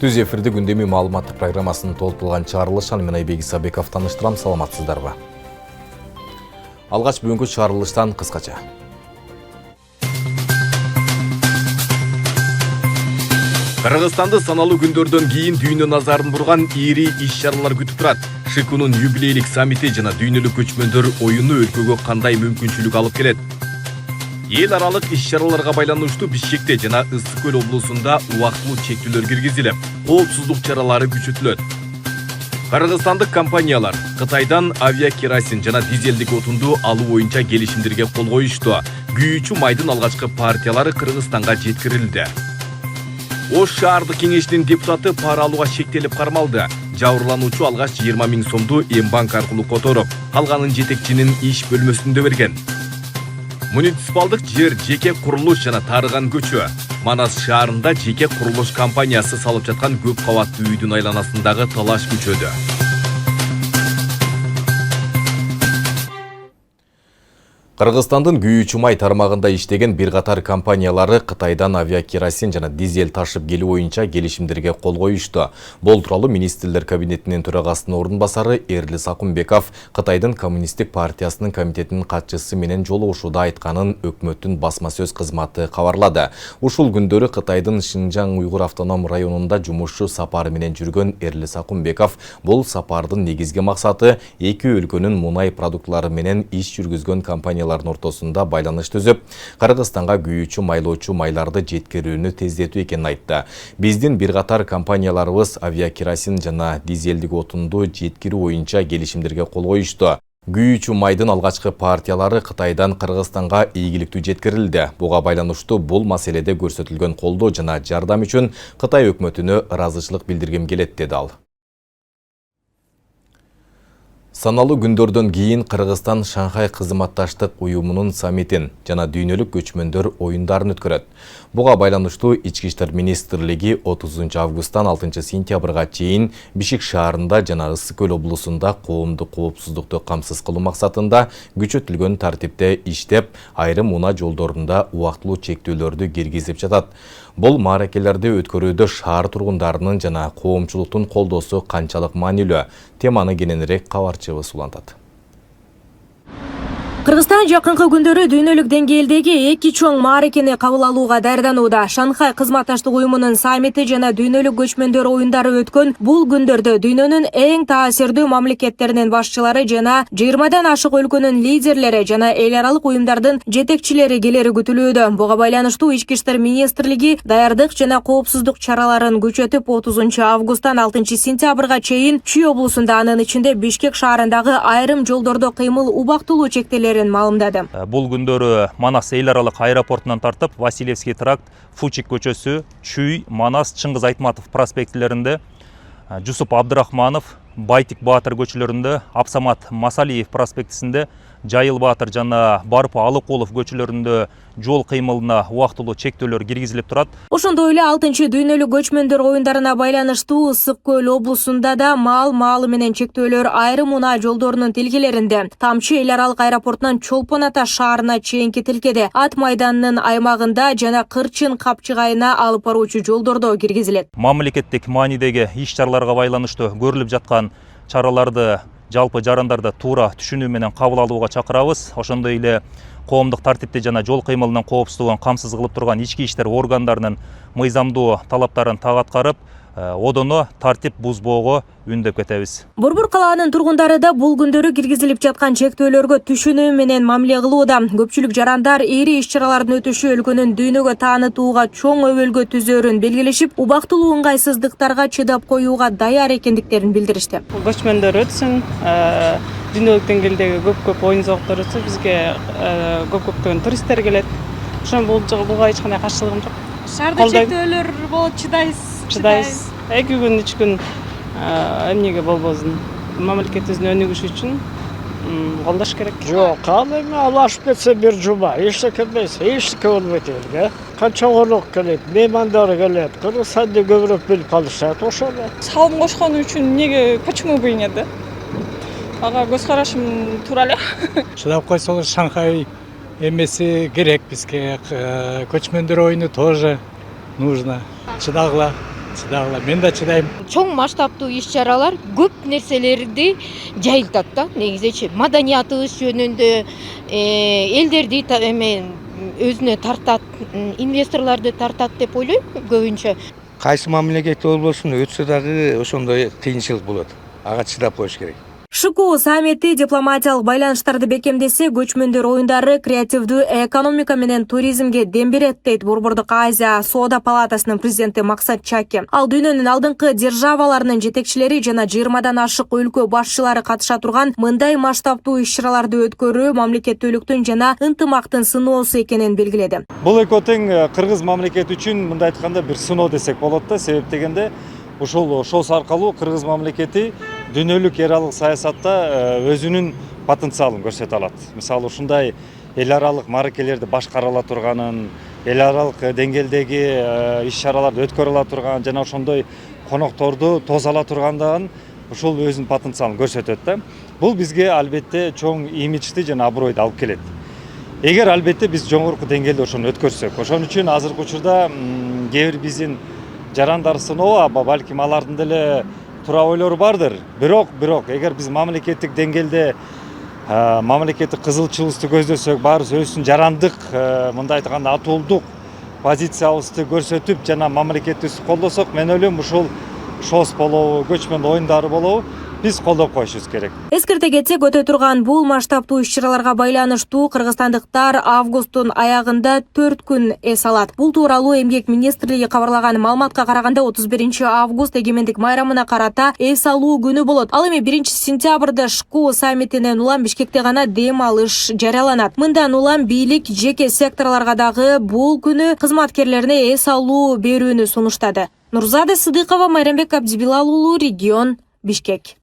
Түз эфирде күндеми маалыматтык программасынын толтурулган чыгарылыш мен Айбек Исабеков таныштырам, саламатсыздарбы. Алгач бүгүнкү чыгарылыштан кыскача. Кыргызстанды саналуу күндөрдөн кийин дүйнө назарын бурган ири иш-чаралар күтүп турат. ШИКУнун юбилейлик саммити жана дүйнөлүк көчмөндөр оюну өлкөгө кандай мүмкүнчүлүк алып келет? Эл аралык иш-чараларга байланыштуу Бишкекте жана Ысык көл облусунда убактылуу чектөөлөр киргизилип, коопсуздук чаралары күчөтүлөт. Кыргызстандык компаниялар Кытайдан авиакеросин жана дизелдик отунду алуу боюнча келишимдерге кол коюшту. Күйүүчү майдын алгачкы партиялары Кыргызстанга жеткирилди. Ош шаардык кеңешинин депутаты пара алууга шектелип кармалды. Жабырлануучу алгач 20 000 сомду М-банк аркылуу которуп, калганын жетекчинин иш бөлмөсүндө берген. Муниципалдык жер жеке курулуш жана тарыган көчө. Манас шаарында жеке курулуш компаниясы салып жаткан көп кабаттуу үйдүн айланасындагы талаш күчөдү. Кыргызстандын күйүүчү май тармагында иштеген бир катар компаниялары Кытайдан авиакеросин жана дизель ташып келүү боюнча келишимдерге кол коюшту. Бул тууралуу министрлер кабинетинин төрагасынын ордун басары Эрли Сакунбеков Кытайдын коммунисттик партиясынын комитетинин катчысы менен жолугушууда айтканын өкмөттүн басма сөз кызматы кабарлады. Ушул күндөрү Кытайдын Шинжаң уйгур автоном районунда жумушчу сапары менен жүргөн Эрли Сакунбеков бул сапардын негизги максаты эки өлкөнүн мунай продуктлары менен иш жүргүзгөн компаниялардын ортосунда байланыш түзүп, Кыргызстанга күйүүчү майлоочу майларды жеткирүүнү тездетүү экенин айтты. Биздин бир катар компанияларыбыз авиакеросин жана дизелдик отунду жеткирүү боюнча келишимдерге кол коюшту. Күйүүчү майдын алгачкы партиялары Кытайдан Кыргызстанга ийгиликтүү жеткирилди. Буга байланыштуу бул маселеде көрсөтүлгөн колдоо жана жардам үчүн Кытай өкмөтүнө ыраазычылык билдиргим келет, деди ал. Саналуу күндөрдөн кийин Кыргызстан Шанхай кызматташтык уюмунун саммитин жана дүйнөлүк көчмөндөр оюндарын өткөрөт. Буга байланыштуу Ички иштер министрлиги 30 августтан 6 сентябрга чейин Бишкек шаарында жана Ысык көл облусунда коомдук коопсуздукту камсыз кылуу максатында күчөтүлгөн тартипте иштеп, айрым унаа жолдорунда убактылуу чектөөлөрдү киргизип жатат. Бул мааракелерди өткөрүүдө шаар тургундарынын жана коомчулуктун колдоосу канчалык маанилүү? Теманы кененирээк кабарчыбыз улантат. Кыргызстан жакынкы күндөрү дүйнөлүк деңгээлдеги эки чоң мааракени кабыл алууга даярданууда. Шанхай кызматташтык уюмунун саммити жана дүйнөлүк көчмөндөр оюндары өткөн бул күндөрдө дүйнөнүн эң таасирдүү мамлекеттеринин башчылары жана 20дан ашык өлкөнүн лидерлери жана эл аралык уюмдардын жетекчилери келери күтүлүүдө. Буга байланыштуу Ички иштер министрлиги даярдык жана коопсуздук чараларын күчөтүп 30 августтан 6 сентябрга чейин Чүй облусунда, анын ичинде Бишкек шаарындагы айрым жолдордо кыймыл убактылуу чектелери маалымдады. Бул күндөрү Манас эл аралык аэропортунан тартып Васильевский тракт, Фучик көчөсү, Чүй, Манас, Чыңгыз Айтматов проспектилеринде, Жусуп Абдырахманов, Байтик Баатыр көчөлөрүндө, Апсамат Масалиев проспектисинде, Жайыл Баатыр жана Барпы Алыкулов көчөлөрүндө жол кыймылына убактылуу чектөөлөр киргизилип турат. Ошондой эле 6 дүйнөлүк көчмөндөр оюндарына байланыштуу Ысык көл облусунда да маал менен чектөөлөр айрым унаа жолдорунун тилкелеринде, Тамчы эл аралык аэропортунан Чолпон Ата шаарына чейинки тилкеде, Ат майданынын аймагында жана Кырчын Капчыгайына алып баруучу жолдордо киргизилет. Мамлекеттик маанидеги иш-чараларга байланыштуу көрүлүп жаткан чараларды жалпы жарандарды туура түшүнүү менен кабыл алууга чакырабыз. Ошондой эле коомдук тартипти жана жол кыймылынын коопсуздугун камсыз кылып турган ички иштер органдарынын мыйзамдуу талаптарын так аткарып, одоно тартип бузбоого үндөп кетебиз. Борбор калаанын тургундары да бул күндөрү киргизилип жаткан чектөөлөргө түшүнүү менен мамиле кылууда. Көпчүлүк жарандар ири иш-чаралардын өтүшү өлкөнүн дүйнөгө таанытууга чоң өбөлгө түзөөрүн белгилешип, убактылуу ыңгайсыздыктарга чыдап коюуга даяр экендиктерин билдиришти. Көчмөндөр өтсүн, дүйнөлүк деңгээлдеги көп оюн зооктор өтсүн, бизге көптөгөн туристтер келет. Ошон буга эч кандай каршылыгым жок. Шаарда чектөөлөр болот, чыдайсыз. 2 күн 3 күн эмнеге болбосун. Мамлекетибиздин өнүгүшү үчүн колдош керек. Жок, кандай ал ашып кетсе бир жума, эчтеке эмес, эчтеке болбойт элге. Канча конок келет, меймандар келет. Кыргызстанды көбүрөөк билип калышат, ошол эле. Салым кошкон үчүн эмнеге, почему бы и нет, да? Ага көз карашым туура эле. Чыдап койсоңуз Шанхай эмеси керек бизге, көчмөндөр оюну тоже нужно. Чыдагыла. чыдагыла, мен да чыдайм. Чоң масштабтуу иш-чаралар көп нерселерди жайылтат да, негизичи. Маданиятыбыз жөнүндө элдерди өзүнө тартат, инвесторлорду тартат деп ойлойм көбүнчө. Кайсы мамлекет болбосун өтсө дагы ошондой кыйынчылык болот. Ага чыдап коюш керек. ШКУ саммити дипломатиялык байланыштарды бекемдесе, көчмөндөр оюндары креативдүү экономика менен туризмге дем берет дейт Борбордук Азия Соода палатасынын президенти Максат Чаки. Ал дүйнөнүн алдыңкы державаларынын жетекчилери жана 20дан ашык өлкө башчылары катыша турган мындай масштабтуу иш-чараларды өткөрүү мамлекеттүүлүктүн жана ынтымактын сыноосу экенин белгиледи. Бул экөө тең кыргыз мамлекети үчүн мындай айтканда бир сыноо десек болот да, себеп дегенде ушул шоус аркылуу кыргыз мамлекети дүйнөлүк эл аралык саясатта өзүнүн потенциалын көрсөтө алат. Мисалы ушундай эл аралык мааракелерди башкара ала турганын, эл аралык деңгээлдеги иш-чараларды өткөрө ала турган жана ошондой конокторду тосо ала тургандыгын ушул өзүнүн потенциалын көрсөтөт да. Бул бизге албетте чоң имиджди жана абройду алып келет. Эгер албетте биз жогорку деңгээлде ошону өткөрсөк, ошон үчүн азыркы учурда кээ бир биздин жарандар сыноо, балким алардын деле туура ойлору бардыр. Бирок эгер биз мамлекеттик деңгээлде мамлекеттик кызылчыбызды көздөсөк, баарыбыз өзүбүздүн жарандык, мындай айтканда атуулдук позициябызды көрсөтүп жана мамлекетибизди колдосок, мен ойлойм ушул шоус болобу, көчмөн оюндары болобу, биз колдоп коюшубуз керек. Эскерте кетсек, өтө турган бул масштабтуу иш-чараларга байланыштуу кыргызстандыктар августтун аягында 4 күн эс алат. Бул тууралуу Эмгек министрлиги кабарлаган маалыматка караганда 31 август эгемендик майрамына карата эс алуу күнү болот. Ал эми 1 сентябрда ШКУ саммитинен улам Бишкекте гана дем алыш жарыяланат. Мындан улам бийлик жеке секторлорго дагы бул күнү кызматкерлерине эс алуу берүүнү сунуштады. Нурзада Сыдыкова, Майрамбек Абдибилал уулу, регион, Бишкек.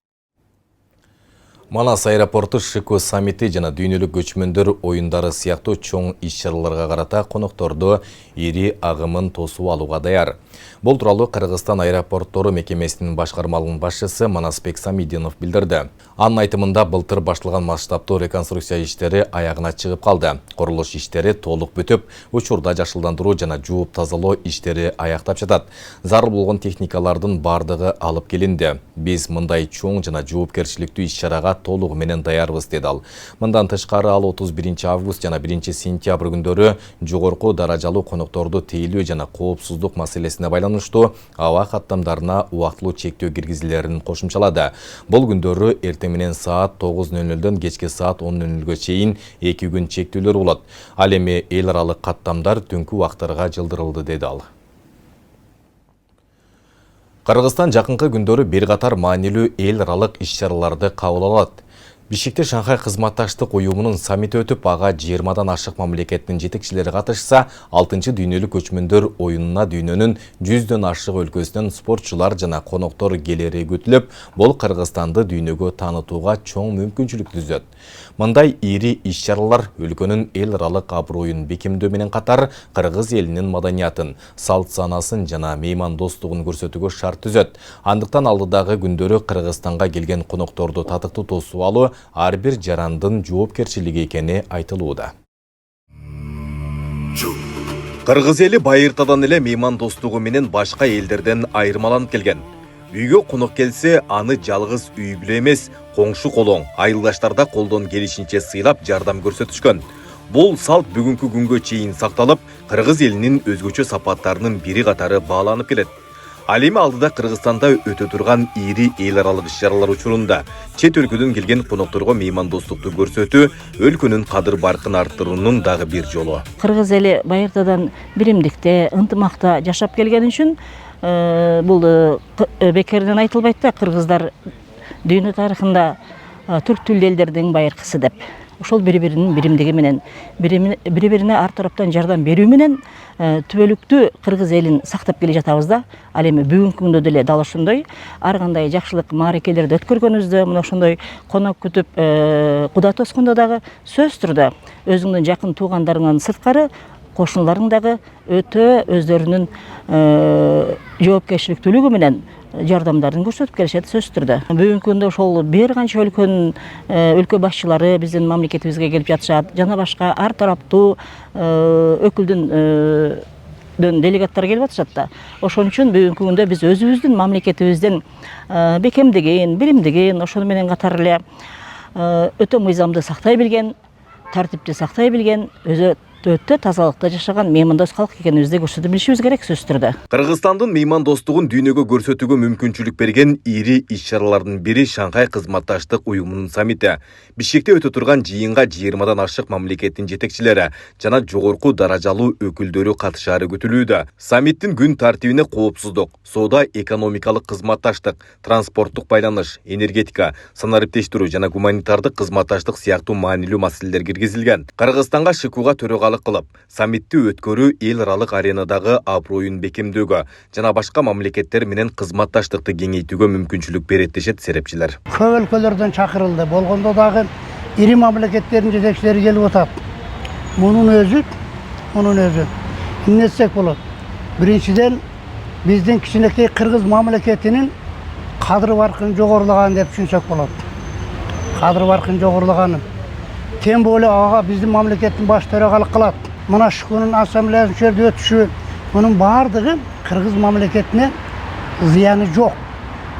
Манас аэропорту ШКУ саммити жана дүйнөлүк көчмөндөр оюндары сыяктуу чоң иш-чараларга карата конокторду ири агымын тосуп алууга даяр. Бул тууралуу Кыргызстан аэропорттору мекемесинин башкармалык башчысы Манасбек Самидинов билдирди. Анын айтымында былтыр башталган масштабтуу реконструкция иштери аягына чыгып калды. Курулуш иштери толук бүтүп, учурда жашылдандыруу жана жууп тазалоо иштери аяктап жатат. Зарыл болгон техникалардын бардыгы алып келинди. Биз мындай чоң жана жоопкерчиликтүү иш-чарага толугу менен даярбыз, деди ал. Мындан тышкары ал 31 август жана 1 сентябрь күндөрү жогорку даражалуу конокторду тейлөө жана коопсуздук маселесине байланыштуу аба каттамдарына убактылуу чектөө киргизилерин кошумчалады. Бул күндөрү эртең менен саат 9:00дөн кечки саат 10:00га чейин 2 күн чектөөлөр болот. Ал эми эл аралык каттамдар түнкү убактарга жылдырылды, деди ал. Кыргызстан жакынкы күндөрү бир катар маанилүү эл аралык иш-чараларды кабыл алат. Бишкекте Шанхай кызматташтык уюмунун саммити өтүп, ага 20дан ашык мамлекеттин жетекчилери катышса, 6-чы дүйнөлүк көчмөндөр оюнуна дүйнөнүн 100дөн ашык өлкөсүнөн спортчулар жана коноктор келери күтүлүп, бул Кыргызстанды дүйнөгө таанытууга чоң мүмкүнчүлүк түзөт. Мындай ири иш-чаралар өлкөнүн эл аралык аброюн бекемдөө менен катар кыргыз элинин маданиятын, салт санасын жана меймандостугун көрсөтүүгө шарт түзөт. Андыктан алдыдагы күндөрү Кыргызстанга келген конокторду татыктуу тосуп алуу ар бир жарандын жоопкерчилиги экени айтылууда. Кыргыз эли байыртадан эле меймандостугу менен башка элдерден айырмаланып келген. Үйгө конок келсе, аны жалгыз үй бүлө эмес, коңшу колоң, айылдаштарда колдон келишинче сыйлап жардам көрсөтүшкөн. Бул салт бүгүнкү күнгө чейин сакталып, кыргыз элинин өзгөчө сапаттарынын бири катары бааланып келет. Ал эми алдыда Кыргызстанда өтө турган ири эл аралык иш-чаралар учурунда чет өлкөдөн келген конокторго меймандостукту көрсөтүү өлкөнүн кадыр баркын арттыруунун дагы бир жолу. Кыргыз эли байыртадан биримдикте, ынтымакта жашап келген үчүн бул бекерден айтылбайт да, кыргыздар дүйнө тарыхында түрк тилдүү элдердин байыркысы деп. Ошол бири-биринин биримдиги менен, бири-бирине ар тараптан жардам берүү менен түбөлүктүү кыргыз элин сактап келе жатабыз да. Ал эми бүгүнкү күндө деле дал ошондой ар кандай жакшылык мааракелерди өткөргөнүбүздө, мына ошондой конок күтүп куда тоскондо дагы сөзсүз түрдө өзүңдүн жакын туугандарыңдан сырткары кошуналарың дагы өтө өздөрүнүн жоопкерчиликтүүлүгү менен жардамдарын көрсөтүп келишет сөзсүз түрдө. Бүгүнкү күндө ошол бир канча өлкө башчылары биздин мамлекетибизге келип жатышат, жана башка ар тараптуу өкүлдүн делегаттар келип атышат да. Ошон үчүн бүгүнкү күндө биз өзүбүздүн мамлекетибиздин бекемдигин, билимдигин, ошону менен катар эле өтө мыйзамды сактай билген, тартипти сактай билген, өзү өтө тазалыкта жашаган меймандос калк экенибизди көрсөтүп билишибиз керек сөзсүз түрдө. Кыргызстандын меймандостугун дүйнөгө көрсөтүүгө мүмкүнчүлүк берген ири иш-чаралардын бири Шанхай кызматташтык уюмунун саммити. Бишкекте өтө турган жыйынга 20дан ашык мамлекеттин жетекчилери жана жогорку даражалуу өкүлдөрү катышаары күтүлүүдө. Саммиттин күн тартибине коопсуздук, соода экономикалык кызматташтык, транспорттук байланыш, энергетика, санариптештирүү жана гуманитардык кызматташтык сыяктуу маанилүү маселелер киргизилген. Кыргызстанга ШИКУга төрөгалык кылып, саммитти өткөрүү эл аралык аренадагы аброюн бекемдөөгө жана башка мамлекеттер менен кызматташтыкты кеңейтүүгө мүмкүнчүлүк берет дешет серепчилер. Көп өлкөлөрдөн чакырылды. Болгондо дагы ири мамлекеттердин жетекчилери келип атат. Мунун өзү эмне десек болот? Биринчиден биздин кичинекей кыргыз мамлекетинин кадыр баркын жогорулаган деп түшүнсөк болот. Кадыр баркын жогорулаганын. Тем более ага биздин мамлекеттин баш төрагалык кылат. Мына ШИКУнун ассамблеясынын жерде өтүшү, мунун баардыгы кыргыз мамлекетине зыяны жок.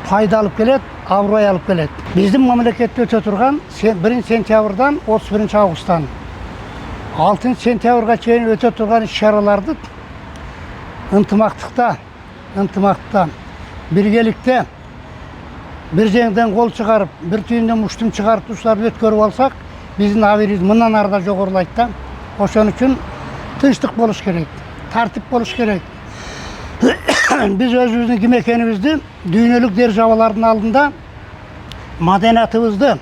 Пайда алып келет, аброй алып келет. Биздин мамлекетте өтө турган 1 сентябрдан 31 августтан 6 сентябрга чейин өтө турган иш-чараларды ынтымактыкта, биргеликте бир жеңден кол чыгарып, бир түйүндөн муштум чыгарып туштарды өткөрүп алсак, биздин абийибиз мындан арда жогорулайт да. Ошон үчүн тынчтык болуш керек, тартип болуш керек. Биз өзүбүздүн ким экенибизди дүйнөлүк державалардын алдында маданиятыбызды,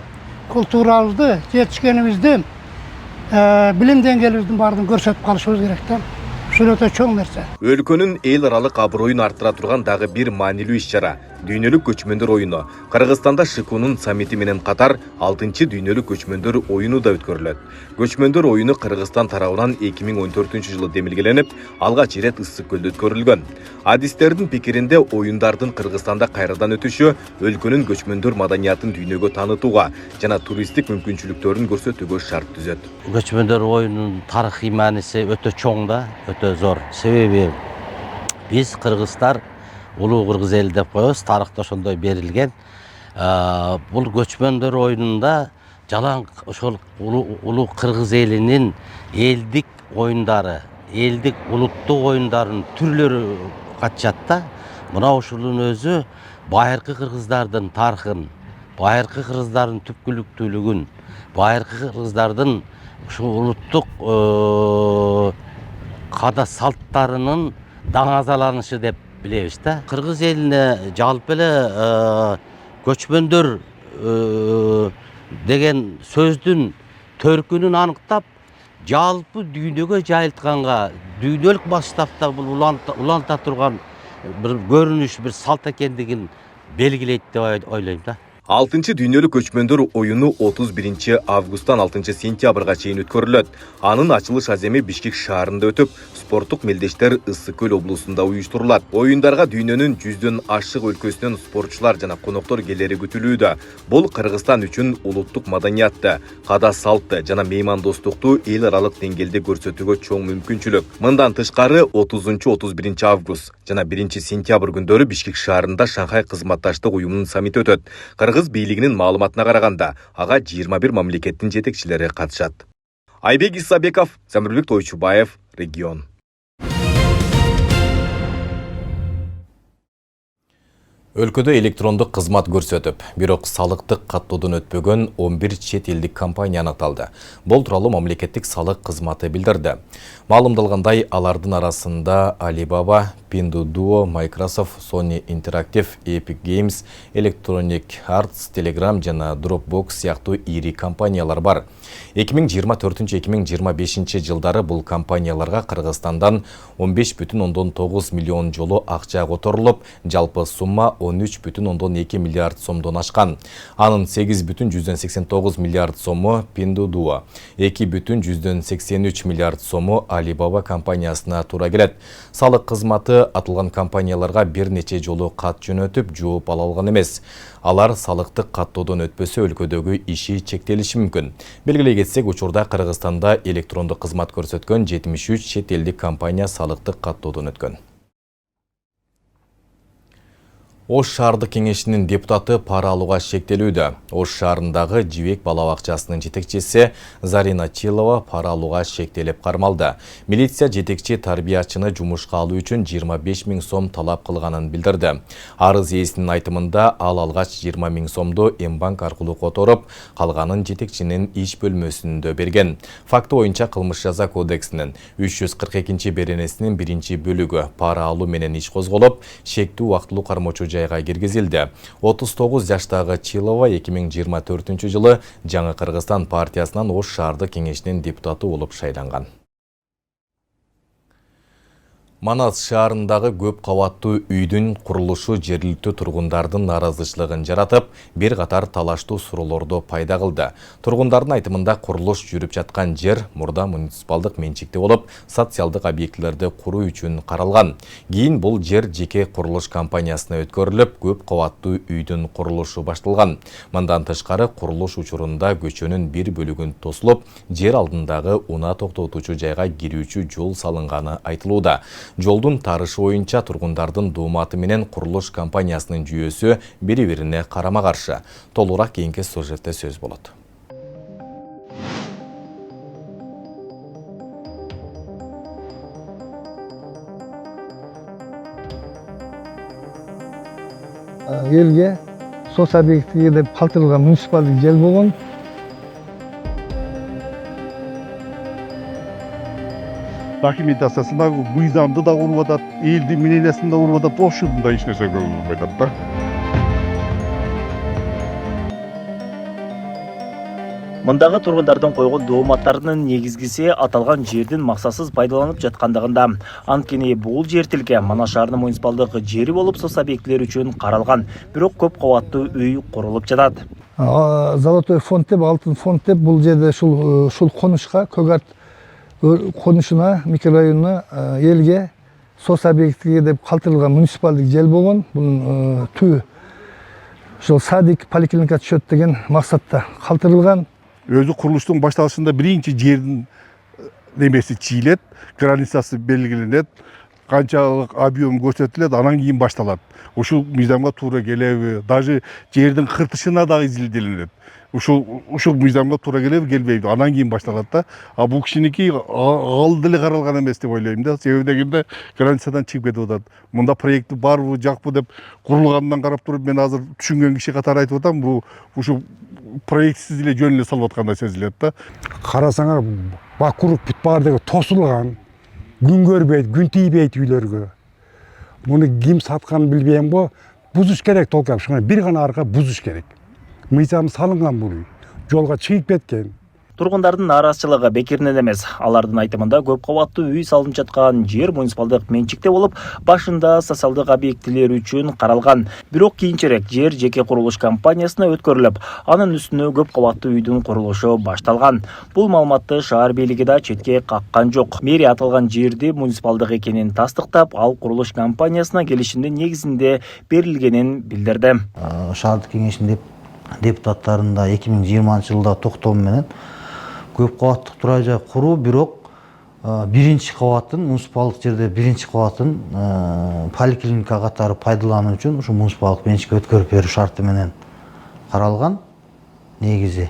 культурабызды, жетишкенибизди, билим деңгээлибиздин баардыгын көрсөтүп калышыбыз керек да. Ушул өтө чоң нерсе. Өлкөнүн эл аралык аброюн арттыра турган дагы бир маанилүү иш-чара дүйнөлүк көчмөндөр оюну. Кыргызстанда ШИКУнун саммити менен катар 6-чы дүйнөлүк көчмөндөр оюну да өткөрүлөт. Көчмөндөр оюну Кыргызстан тарабынан 2014-жылы демилгеленип, алгач ирет Ысык көлдө өткөрүлгөн. Адистердин пикиринде оюндардын Кыргызстанда кайрадан өтүшү өлкөнүн көчмөндөр маданиятын дүйнөгө таанытууга жана туристтик мүмкүнчүлүктөрүн көрсөтүүгө шарт түзөт. Көчмөндөр оюнунун тарыхый мааниси өтө чоң да, өтө зор. Себеби биз кыргыздар улуу кыргыз эл деп коебуз, тарыхта ошондой берилген. Бул көчмөндөр оюнунда жалаң ошол улуу кыргыз элинин элдик оюндары, элдик улуттук оюндардын түрлөрү катышат да. Мына ушунун өзү байыркы кыргыздардын тарыхын, байыркы кыргыздардын түпкүлүктүүлүгүн, байыркы кыргыздардын ушул улуттук када салттарынын даңазаланышы деп билебиз да. Кыргыз элине жалпы эле көчмөндөр деген сөздүн төркүнүн аныктап, жалпы дүйнөгө жайылтканга, дүйнөлүк масштабта бул уланта турган бир көрүнүш, бир салт экендигин белгилейт деп ойлойм да. 6-чы дүйнөлүк көчмөндөр оюну 31 августтан 6 сентябрга чейин өткөрүлөт. Анын ачылыш аземи Бишкек шаарында өтүп, спорттук мелдештер Ысык көл облусунда уюштурулат. Оюндарга дүйнөнүн 100дөн ашык өлкөсүнөн спортчулар жана коноктор келери күтүлүүдө. Бул Кыргызстан үчүн улуттук маданиятты, када салтты жана меймандостукту эл аралык деңгээлде көрсөтүүгө чоң мүмкүнчүлүк. Мындан тышкары 30-31 август жана 1 сентябрь күндөрү Бишкек шаарында Шанхай кызматташтык уюмунун саммити өтөт. Кыргыз бийлигинин маалыматына караганда, ага 21 мамлекеттин жетекчилери катышат. Айбек Исабеков, Замирбек Тойчубаев, Регион. Өлкөдө электрондук кызмат көрсөтүп, бирок салыктык каттоодон өтпөгөн 11 чет элдик компания аныкталды. Бул тууралуу мамлекеттик салык кызматы билдирди. Маалымдалгандай, алардын арасында Alibaba, Pinduoduo, Microsoft, Sony Interactive, Epic Games, Electronic Arts, Telegram жана Dropbox сыяктуу ири компаниялар бар. 2024-2025 жылдары бул компанияларга Кыргызстандан 15,9 миллион жолу акча которулуп, жалпы сумма 13,2 миллиард сомдон ашкан. Анын 8,89 миллиард сому Pinduoduo, 2,83 миллиард сому Alibaba компаниясына туура келет. Салык кызматы атылган компанияларга бир нече жолу кат жөнөтүп, жооп ала алган эмес. Алар салыктык каттоодон өтпөсө өлкөдөгү иши чектелиши мүмкүн. Белгилей кетсек, учурда Кыргызстанда электрондук кызмат көрсөткөн 73 чет элдик компания салыктык каттоодон өткөн. Ош шаардык кеңешинин депутаты пара алууга шектелүүдө. Ош шаарындагы Жибек бала бакчасынын жетекчиси Зарина Чилова пара алууга шектелип кармалды. Милиция жетекчи тарбиячыны жумушка алуу үчүн 25 000 сом талап кылганын билдирди. Арыз ээсинин айтымында ал алгач 20 000 сомду Мбанк аркылуу которуп, калганын жетекчинин иш бөлмөсүндө берген. Факты боюнча кылмыш жаза кодексинин 342 беренесинин 1-бөлүгү пара алуу менен иш козголуп, шектүү убактылуу кармоочу жайга киргизилди. 39 жаштагы Чилова 2024 жылы Жаңы Кыргызстан партиясынан Ош шаардык кеңешинин депутаты болуп шайланган. Манас шаарындагы көп кабаттуу үйдүн курулушу жергиликтүү тургундардын наразычылыгын жаратып, бир катар талаштуу суроолорду пайда кылды. Тургундардын айтымында курулуш жүрүп жаткан жер мурда муниципалдык менчикте болуп, социалдык объектилерди куруу үчүн каралган. Кийин бул жер жеке курулуш компаниясына өткөрүлүп, көп кабаттуу үйдүн курулушу башталган. Мындан тышкары курулуш учурунда көчөнүн бир бөлүгүн тосулуп, жер алдындагы унаа токтотуучу жайга кирүүчү жол салынганы айтылууда. Жолдун тарышы боюнча тургундардын дооматы менен курулуш компаниясынын жүйөсү бири-бирине карама-каршы. Толугураак кийинки сюжетте сөз болот. Элге сос объектиге деп калтырылган муниципалдык жер болгон. Документациясында мыйзамды да уруп атат, элдин мнениясын да уруп атат, ошондой эч нерсе көрүнбөй атат да. Мындагы тургундардын койгон дооматтарынын негизгиси аталган жердин максатсыз пайдаланып жаткандыгында. Анткени бул жер тилке Манас шаарынын муниципалдык жери болуп, сос объектилери үчүн каралган, бирок көп кабаттуу үй курулуп жатат. Золотой фонд деп, алтын фонд деп бул жерде ушул конушка, Көгарт конушуна, микрорайонуна элге сос объектиге деп калтырылган муниципалдык жер болгон. Бунун түбү ушул садик, поликлиника түшөт деген максатта калтырылган. Өзү курулуштун башталышында биринчи жердин немеси чийлет, границасы белгиленет, канчалык объем көрсөтүлөт, анан кийин башталат. Ушул мыйзамга туура келеби, даже жердин кыртышына да изилделет. Ушул мыйзамга туура келеби, келбейби, анан кийин башталат да. А бул кишиники ал деле каралган эмес деп ойлойм да. Себеби дегенде границадан чыгып кетип атат. Мында проекти барбы, жакпы деп курулгандан карап туруп, мен азыр түшүнгөн киши катары айтып атам, бул ушу проектсиз эле жөн эле салып аткандай сезилет да. Карасаңар, бакуруп бүт баардыгы тосулган, күн көрбөйт, күн тийбейт үйлөргө. Муну ким сатканын билбейм го, бузуш керек толком, бир гана арка бузуш керек. Мыйзам салынган бул үй, жолго чыгып кеткен. Тургундардын наразычылыгы бекеринен эмес. Алардын айтымында көп кабаттуу үй салынып жаткан жер муниципалдык менчикте болуп, башында социалдык объектилер үчүн каралган. Бирок кийинчерээк жер жеке курулуш компаниясына өткөрүлүп, анын үстүнө көп кабаттуу үйдүн курулушу башталган. Бул маалыматты шаар бийлиги да четке каккан жок. Мэрия аталган жерди муниципалдык экенин тастыктап, ал курулуш компаниясына келишимдин негизинде берилгенин билдирди. Шаардык кеңешинин депутаттарында 2020 жылда токтом менен көп кабаттык турай жай куруу, бирок биринчи кабатын, муниципалдык жерде биринчи кабатын поликлиника катары пайдалануу үчүн ушу муниципалдык менчикке өткөрүп берүү шарты менен каралган негизи.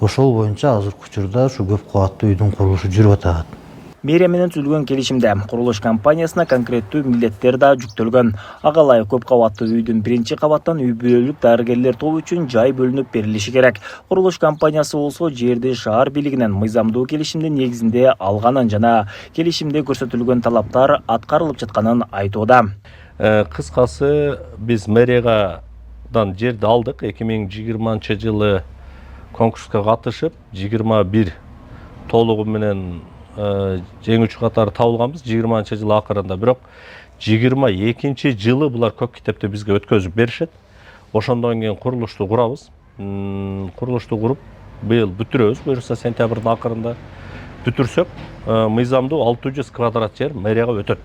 Ошол боюнча азыркы учурда ушу көп кабаттуу үйдүн курулушу жүрүп атат. Мэрия менен түзүлгөн келишимде курулуш компаниясына конкреттүү милдеттер да жүктөлгөн. Ага ылайык көп кабаттуу үйдүн биринчи кабаттан үй бүлөлүк дарыгерлер тобу үчүн жай бөлүнүп берилиши керек. Курулуш компаниясы болсо жерди шаар бийлигинен мыйзамдуу келишимдин негизинде алганын жана келишимде көрсөтүлгөн талаптар аткарылып жатканын айтууда. Кыскасы, биз мэриядан жерди алдык. 2020 жылы конкурска катышып, 21 толугу менен жеңүүчү катары табылганбыз 20 жылы акырында. Бирок 22 жылы булар көк китепти бизге өткөзүп беришет. Ошондон кийин курулушту курабыз. Курулушту куруп, быйыл бүтүрөбүз. Буюрса сентябрдын акырында бүтүрсөк, мыйзамдуу 600 квадрат жер мэрияга өтөт.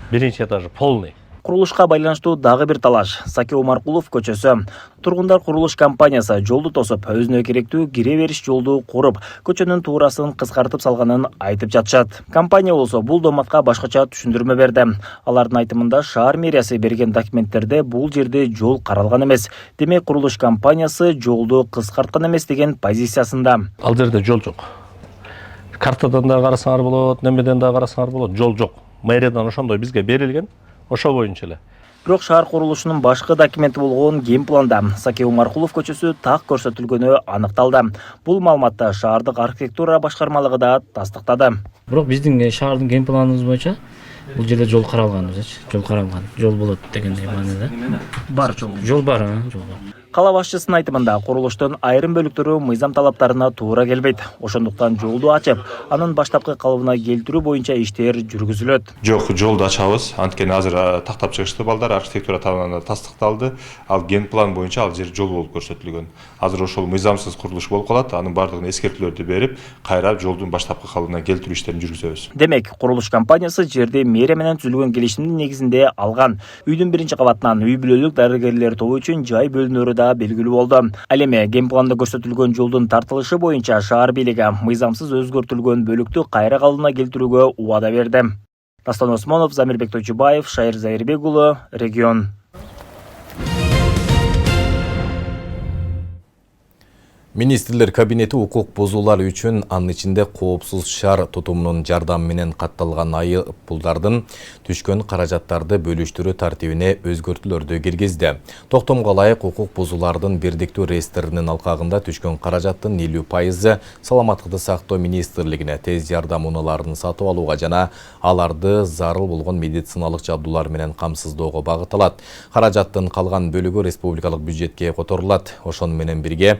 Биринчи этажы полный. Курулушка байланыштуу дагы бир талаш. Саке Омаркулов көчөсү. Тургундар курулуш компаниясы жолду тосуп, өзүнө керектүү кире бериш жолду куруп, көчөнүн туурасын кыскартып салганын айтып жатышат. Компания болсо бул доматка башкача түшүндүрмө берди. Алардын айтымында шаар мэриясы берген документтерде бул жерде жол каралган эмес. Демек курулуш компаниясы жолду кыскарткан эмес деген позициясында. Ал жерде жол жок. Картадан да карасаңар болот, немеден да карасаңар болот, жол жок. Мэриядан ошондой бизге берилген. Ошо боюнча эле. Бирок шаар курулушунун башкы документи болгон геймпланда Саке Омаркулов көчөсү так көрсөтүлгөнү аныкталды. Бул маалыматты шаардык архитектура башкармалыгы да тастыктады. Бирок биздин шаардын геймпланыбыз боюнча бул жерде жол каралган, жол каралган, жол болот дегендей мааниде. Бар жол. Жол бар, жол бар. Кала башчысынын айтымында курулуштун айрым бөлүктөрү мыйзам талаптарына туура келбейт. Ошондуктан жолду ачып, анын баштапкы калыбына келтирүү боюнча иштер жүргүзүлөт. Жок, жолду ачабыз. Анткени азыр тактап чыгышты балдар, архитектура тарабынан тастыкталды. Ал генплан боюнча ал жер жол болуп көрсөтүлгөн. Азыр ошол мыйзамсыз курулуш болуп калат. Анын бардыгын эскертүүлөрдү берип, кайра жолдун баштапкы калыбына келтирүү иштерин жүргүзөбүз. Демек, курулуш компаниясы жерди мэрия менен түзүлгөн келишимдин негизинде алган. Үйдүн биринчи кабатынан үй бүлөлүк дарыгерлер тобу үчүн жай бөлүнөрү да белгилүү болду. Ал эми геймпланда көрсөтүлгөн жолдун тартылышы боюнча шаар бийлиги мыйзамсыз өзгөртүлгөн бөлүктү кайра калыбына келтирүүгө убада берди. Дастан Осмонов, Замирбек Тойчубаев, Шайыр Зайырбек уулу, Регион. Министрлер кабинети укук бузуулар үчүн анын ичинде коопсуз шаар тутумунун жардамы менен катталган айыппулдардын түшкөн каражаттарды бөлүштүрүү тартибине өзгөртүүлөрдү киргизди. Токтомго ылайык укук бузуулардын бирдиктүү реестринин алкагында түшкөн каражаттын 50% Саламаттыкты сактоо министрлигине тез жардам унааларын сатып алууга жана аларды зарыл болгон медициналык жабдуулар менен камсыздоого багытталат. Каражаттын калган бөлүгү республикалык бюджетке которулат. Ошону менен бирге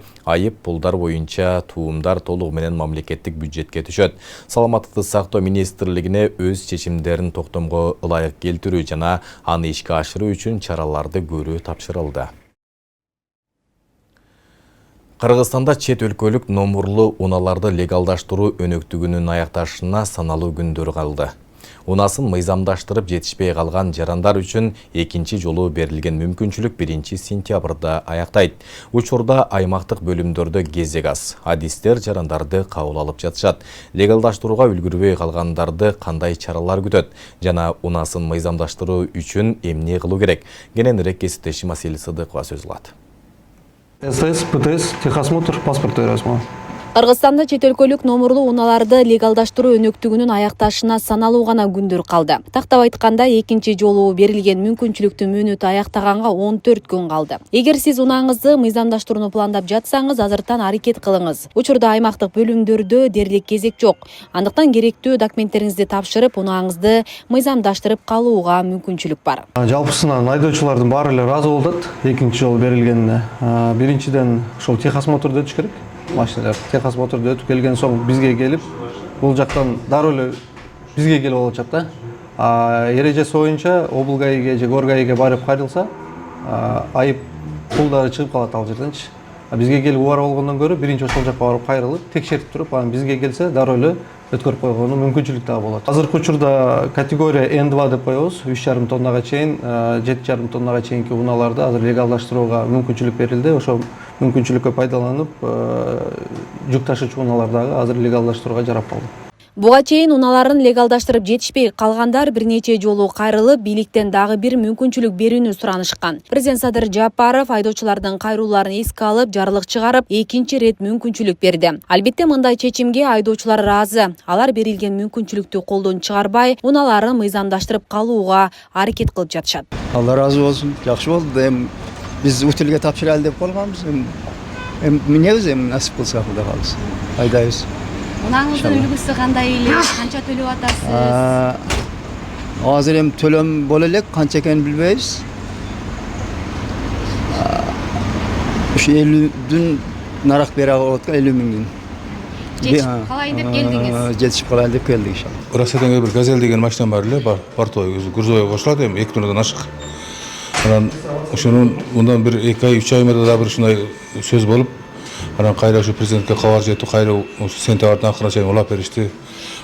пулдар боюнча туумдар толугу менен мамлекеттик бюджетке түшөт. Саламаттыкты сактоо министрлигине өз чечимдерин токтомго ылайык келтирүү жана аны ишке ашыруу үчүн чараларды көрүү тапшырылды. Кыргызстанда чет өлкөлүк номурлуу унааларды легалдаштыруу өнөктүгүнүн аякташына саналуу күндөр калды. Унасын мыйзамдаштырып жетишпей калган жарандар үчүн экинчи жолу берилген мүмкүнчүлүк 1 сентябрда аяктайт. Учурда аймактык бөлүмдөрдө кезек аз. Адистер жарандарды кабыл алып жатышат. Легалдаштырууга үлгүрбөй калгандарды кандай чаралар күтөт жана унасын мыйзамдаштыруу үчүн эмне кылуу керек? Кененирээк кесиптешим Асель Сыдыкова сөз алат. СС, ПТС, техосмотр, паспорт расмы. Кыргызстанда чет өлкөлүк номурлуу унааларды легалдаштыруу өнөктүгүнүн аякташына саналуу гана күндөр калды. Тактап айтканда, экинчи жолу берилген мүмкүнчүлүктүн мөөнөтү аяктаганга 14 күн калды. Эгер сиз унаңызды мыйзамдаштырууну пландап жатсаңыз, азыртан аракет кылыңыз. Учурда аймактык бөлүмдөрдө дээрлик кезек жок. Андыктан керектүү документтериңизди тапшырып, унаңызды мыйзамдаштырып калууга мүмкүнчүлүк бар. Жалпысынан айдоочулардын баары эле ыраазы болуп атат экинчи жолу берилгенине. Биринчиден ошол техосмотрду өтүш керек. Машиналар техосмотрду өтүп келген соң бизге келип, бул жактан дароо эле бизге келип алып атат да. Эрежеси боюнча облгайге же горгайге барып кайрылса, айып пулдары чыгып калат ал жерденчи. Бизге келип убара болгондон көрө биринчи ошол жакка барып кайрылып, текшерип туруп, анан бизге келсе дароо эле өткөрүп койгону мүмкүнчүлүк да болот. Азыркы учурда категория N2 деп коебуз, 3,5 тоннага чейин, 7,5 тоннага чейинки унааларды азыр легалдаштырууга мүмкүнчүлүк берилди. Ошол мүмкүнчүлүккө пайдаланып, жүк ташуучу унаалар дагы азыр легалдаштырууга жарап калды. Буга чейин унааларын легалдаштырып жетишпей калгандар бир нече жолу кайрылып, бийликтен дагы бир мүмкүнчүлүк берүүнү суранышкан. Президент Садыр Жапаров айдоочулардын кайрууларын эске алып, жарлык чыгарып, экинчи рет мүмкүнчүлүк берди. Албетте мындай чечимге айдоочулар ыраазы. Алар берилген мүмкүнчүлүктү колдон чыгарбай, унааларын мыйзамдаштырып калууга аракет кылып жатышат. Алла ыраазы болсун, жакшы болду. Эми биз утилге тапшырайлы деп койгонбуз. Эми эмнебиз эми насип кылса Кудай калса. Айдайбыз. Унаңыздын үлгүсү кандай эле, канча төлөп атасыз? Азыр эми төлөм боло элек, канча экенин билбейбиз. Ушу 50дүн нарак бере алып аткан 50 миңдин. жетишип калайын деп келдиңиз? Жетишип калайын деп келдик иншалла. Россиядан bir газель деген машина бар эле, портовый, грузовой кошулат эми 2 тоннадан ашык. Анан ошонун мындан 1-2 ай, 3 ай мурда да бир ушундай сөз болуп, анан кайра ушу президентке кабар жетип, кайра сентябрдын акырына чейин улап беришти.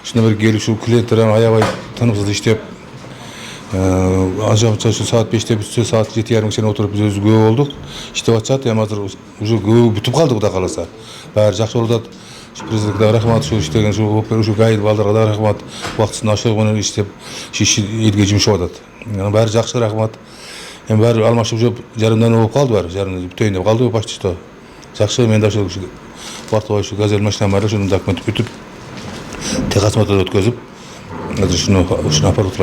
Ушунда бир келип ушу клиенттер аябай тыныксыз иштеп, анча саат 5'te бүтсө саат 7:30 чейин отуруп биз өзү күбө болдук. Иштеп атышат, эми азыр уже күбө бүтүп калды кудай кааласа. Баары жакшы болуп атат. Президентке да рахмат, ушу иштеген ушу гайд балдарга да рахмат. Убактысында ошол иштеп, элге жумшап атат. Баары жакшы, рахмат. Эми баары алмашып жүрүп, жарымдан болуп калды баары, жарым бүтөйүн деп калды почти что. Жакшы, мен да ошол портовой ушу газель машина бар, ошонун документи бүтүп, техосмотрдон өткөзүп, азыр ушуну апарып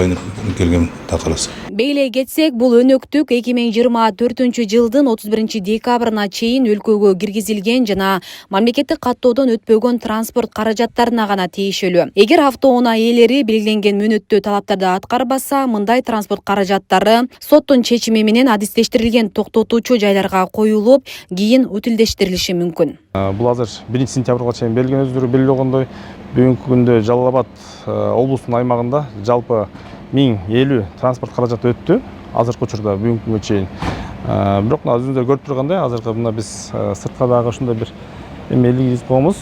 келгем такаласы. Бейлей кетсек, бул өнөктүк 2024-жылдын 31-декабрына чейин өлкөгө киргизилген жана мамлекеттик каттоодон өтпөгөн транспорт каражаттарына гана тиешелүү. Эгер автоунаа ээлери белгиленген мөөнөттүү талаптарды аткарбаса, мындай транспорт каражаттары соттун чечими менен адистештирилген токтотуучу жайларга коюлуп, кийин өтүлдөштүрүлүшү мүмкүн. Бул азыр 1-сентябрга чейин берилген, өздөрү белгилеп койгондой, бүгүнкү күндө Жалал Абад облустун аймагында жалпы 1050 транспорт каражаты өттү. Азыркы учурда бүгүнкү күнгө чейин. Бирок өзүңүздөр көрүп тургандай, азыркы мына биз сыртка дагы ушундай бир элек коебуз.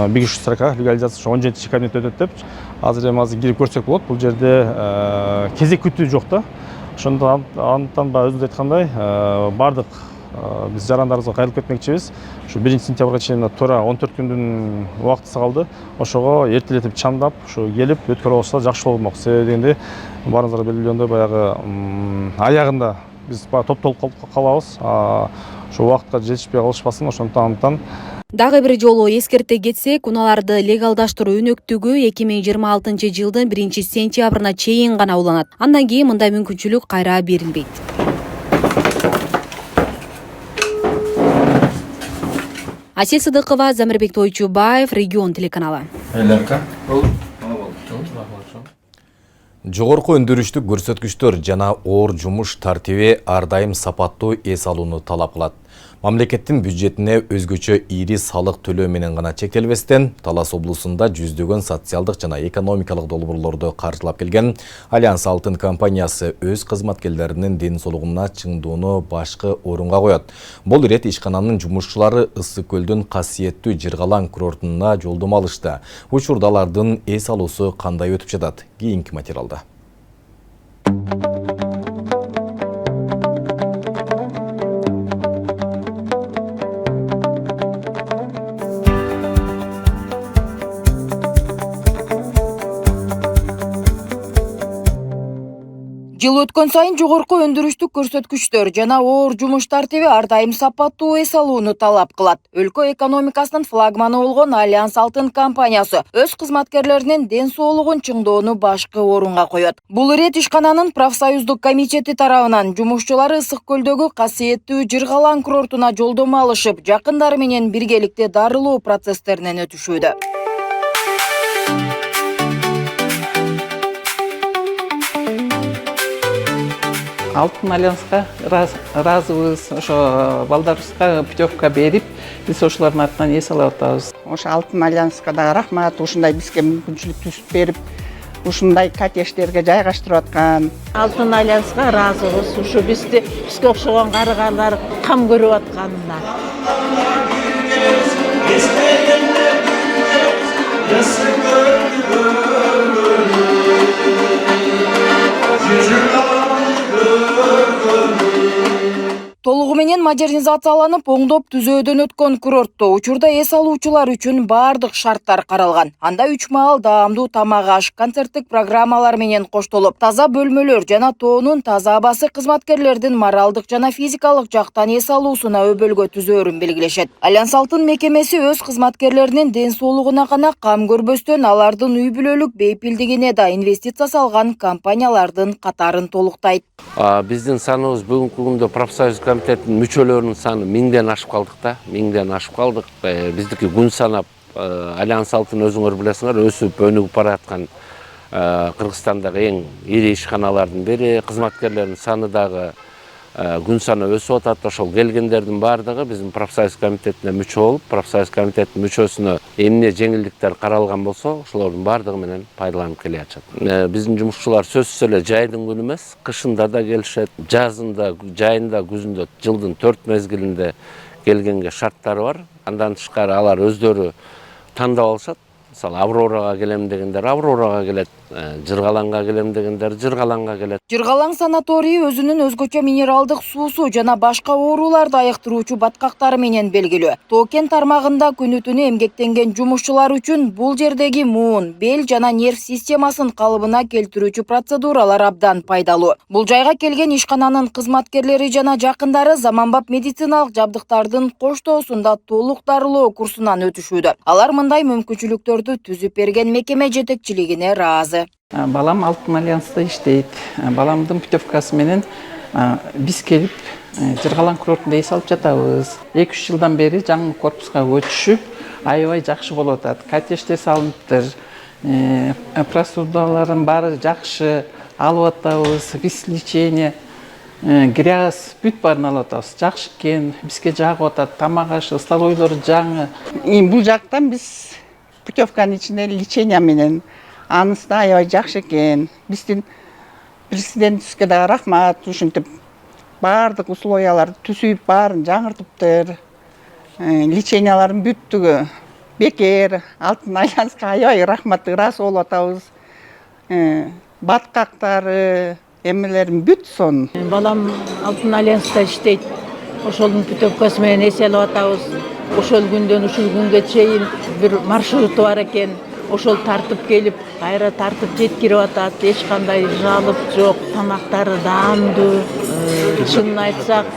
Бигиш строка легализация 17 кабинет өтөт деп. Азыр эми кирип көрсөк болот. Бул жерде кезек күтүү жок да. Ошондон андан өзүңүз айткандай, бардык биз жарандарыбызга кайрылып кетмекчибиз. Ушу 1-сентябрга чейин туура 14 күндүн убактысы калды. Ошого эртелетип чамдап, ушу келип өткөрүп алса жакшы болмок. Себеби дегенде баарыңызга белгилегендей баягы аягында биз топтолуп калабыз. Ошо убакытка жетишпей калышпасын, ошондон Дагы бир жолу эскерте кетсек, унааларды легалдаштыруу өнөктүгү 2026-жылдын 1-сентябрына чейин гана уланат. Андан кийин мындай мүмкүнчүлүк кайра берилбейт. Асел Сыдыкова, Замирбек Тойчубаев, Регион телеканалы. Жогорку өндүрүштүк көрсөткүчтөр жана оор жумуш тартиби ар дайым сапаттуу эс алууну талап кылат. Мамлекеттин бюджетине өзгөчө ири салык төлөө менен гана чектелбестен, Талас облусунда жүздөгөн социалдык жана экономикалык долбоорлорду каржылап келген Альянс Алтын компаниясы өз кызматкерлеринин ден соолугуна чыңдоону башкы орунга коет. Бул ирет ишкананын жумушчулары Ысык көлдүн касиеттүү Жыргалаң курортуна жолдомо алышты. Учурда алардын эс алуусу кандай өтүп жатат? Кийинки материалда. Жыл өткөн сайын жогорку өндүрүштүк көрсөткүчтөр жана оор жумуш тартиби ар дайым сапаттуу эс алууну талап кылат. Өлкө экономикасынын флагманы болгон Альянс Алтын компаниясы өз кызматкерлеринин ден соолугун чыңдоону башкы орунга коет. Бул ирет ишкананын профсоюздук комитети тарабынан жумушчулары Ысык көлдөгү касиеттүү Жыргалаң курортуна жолдомо алышып, жакындары менен биргеликте дарылоо процесстеринен өтүшүүдө. Алтын Альянска разыбыз, ошо балдарыбызга путевка берип, биз ошолордун артынан эс алып атабыз. Ошо Алтын Альянска да рахмат, ушундай бизге мүмкүнчүлүк түзүп берип, ушундай коттедждерге жайгаштырып аткан. Алтын Альянска разыбыз, ушу бизге окшогон карыгалар кам көрүп атканына. Толугу менен модернизацияланып, оңдоп түзөөдөн өткөн курортто учурда эс алуучулар үчүн баардык шарттар каралган. Анда 3 маал даамдуу тамак аш, концерттик программалар менен коштолуп, таза бөлмөлөр жана тоонун таза абасы кызматкерлердин моралдык жана физикалык жактан эс алуусуна өбөлгө түзөөрүн белгилешет. Альянс Алтын мекемеси өз кызматкерлеринин ден соолугуна гана кам көрбөстөн, алардын үй бүлөлүк бейпилдигине да инвестиция салган компаниялардын катарын толуктайт. Биздин саныбыз бүгүнкү күндө профсоюз комитеттин мүчөлөрүнүн саны 1000ден ашып калдык да, 1000ден ашып калдык. Биздики күн санап Альянс Алтын өзүңөр билесиңер, өсүп өнүгүп бараткан Кыргызстандагы эң ири ишканалардын бири, кызматкерлердин саны дагы күн саны өсіп атат. Ошол келгендердин баардыгы биздин профсоюз комитетине мүчө болуп, профсоюз комитетинин мүчөсүнө эмне жеңилдиктер каралган болсо, ошолордун баардыгы менен пайдаланып келе атышат. Биздин жумушчулар сөзсүз эле жайдын күнү эмес, кышында да келишет, жазында, жайында, күзүндө, жылдын 4 мезгилинде келгенге шарттары бар. Андан тышкары алар өздөрү тандап алышат. Мисалы, Аврорага келем дегендер Аврорага келет, Жыргалаңга келем дегендер Жыргалаңга келет. Жыргалаң санаторийи өзүнүн өзгөчө минералдык суусу жана башка ооруларды айыктыруучу баткактары менен белгилүү. Тоо-Кен тармагында күнү-түнү эмгектенген жумушчулар үчүн бул жердеги муун, бел жана нерв системасын калыбына келтирүүчү процедуралар абдан пайдалуу. Бул жайга келген ишкананын кызматкерлери жана жакындары заманбап медициналык жабдыктардын коштоосунда толук дарылоо курсунан өтүшүүдө. Алар мындай мүмкүнчүлүктөрдү түзүп берген мекеме жетекчилигине ыраазы. Балам Алтын Альянста иштейт. Баламдын путевкасы менен биз келип Жыргалаң курортунда эс алып жатабыз. 2-3 жылдан бери жаңы корпуска көчүшүп, аябай жакшы болуп атат. Катештер салыныптыр. Процедуралардын баары жакшы алып атабыз. Вис лечение, грязь бүт баарын алып атабыз. Жакшы экен, бизге жагып атат. Тамак ашы, столойлор жаңы. Бул жактан биз путевканын ичинде лечение менен анысы да аябай жакшы экен. Биздин президентибизге да рахмат, ушинтип баардык условияларды түзүп, баарын жаңыртыптыр. Лечениялардын бүттүгү бекер. Алтын Альянска аябай рахмат, ыраазы болуп атабыз. Баткактары, эмелерин бүт сон. Балам Алтын Альянста иштейт. Ошолдун путевкасы менен эс алып атабыз. Ошол күндөн ушул күнгө чейин бир маршруту бар экен. Ошол тартып келип, кайра тартып жеткирип атат. Эч кандай жалып жок, тамактары даамдуу. Чынын айтсак,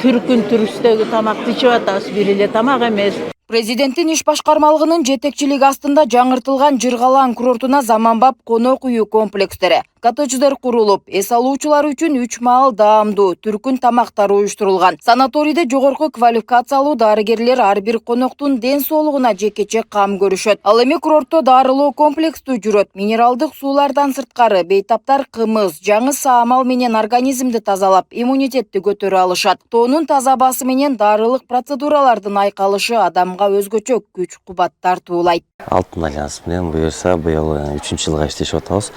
түркүн түрүстөгү тамакты ичип атабыз, бир эле тамак эмес. Президенттин иш башкармалыгынын жетекчилиги астында жаңыртылган Жыргалаң курортуна заманбап конок үйү комплекстери, коттедждер курулуп, эс алуучулар үчүн 3 маал даамдуу түркүн тамактар уюштурулган. Санаторийде жогорку квалификациялуу дарыгерлер ар бир коноктун ден соолугуна жекече кам көрүшөт. Ал эми курортто дарылоо комплекстүү жүрөт. Минералдык суулардан сырткары бейтаптар кымыз, жаңы саамал менен организмди тазалап, иммунитетти көтөрө алышат. Тоонун таза басы менен дарылык процедуралардын айкалышы адамга өзгөчө күч-кубат тартуулайт. Алтын Альянс менен буюрса быйыл 3-үнчү жылга иштешип атабыз.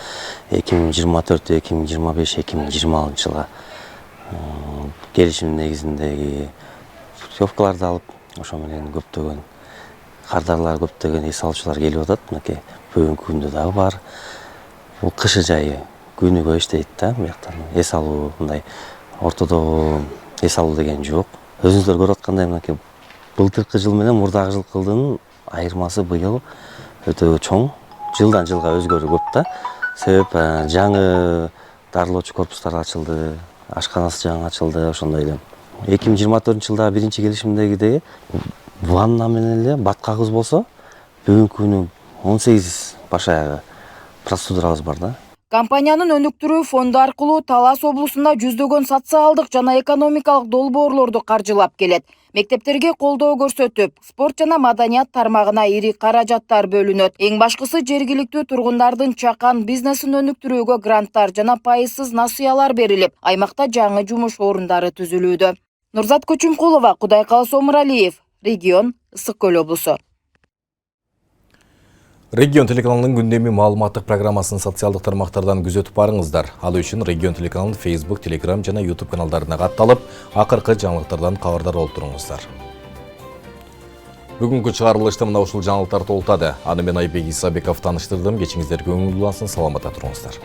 2024, 2025, 2026 жылга келишим негизиндеги путевкаларды алып, ошо менен көптөгөн кардарлар, көптөгөн эс алуучулар келип атат. Мынакей бүгүнкү күндө дагы бар. Бул кышы жайы күнүгө иштейт да, бияктан эс алуу, мындай ортодогу эс алуу деген жок. Өзүңүздөр көрүп аткандай мынакей былтыркы жыл менен мурдагы жылкылдын айырмасы быйыл өтө чоң. Жылдан жылга өзгөрүү көп да. Себеп жаңы дарылоочу корпустар ачылды, ашканасы жаңы ачылды, ошондой эле. 2024 жылдагы биринчи келишимдегидей ванна менен эле баткагыбыз болсо, бүгүнкү күнү 18 баш аягы процедурабыз бар да. Компаниянын өнүктүрүү фонду аркылуу Талас облусунда жүздөгөн социалдык жана экономикалык долбоорлорду каржылап келет. Мектептерге колдоо көрсөтүп, спорт жана маданият тармагына ири каражаттар бөлүнөт. Эң башкысы жергиликтүү тургундардын чакан бизнесин өнүктүрүүгө гранттар жана пайызсыз насыялар берилип, аймакта жаңы жумуш орундары түзүлүүдө. Нурзат Көчүмкулова, Кудайкалыс Омуралиев, Регион, Ысык Көл облусу. Регион телеканалынын күндөмү маалыматтык программасын социалдык тармактардан күзөтүп барыңыздар. Ал үчүн Регион телеканалынын Facebook, Telegram жана YouTube каналдарына катталып, акыркы жаңылыктардан кабардар болуп туруңуздар. Бүгүнкү чыгарылышта мына ушул жаңылыктар толтады. Аны мен Айбек Исабеков тааныштырдым. Кечиңиздер көңүл улансын, саламатта туруңуздар.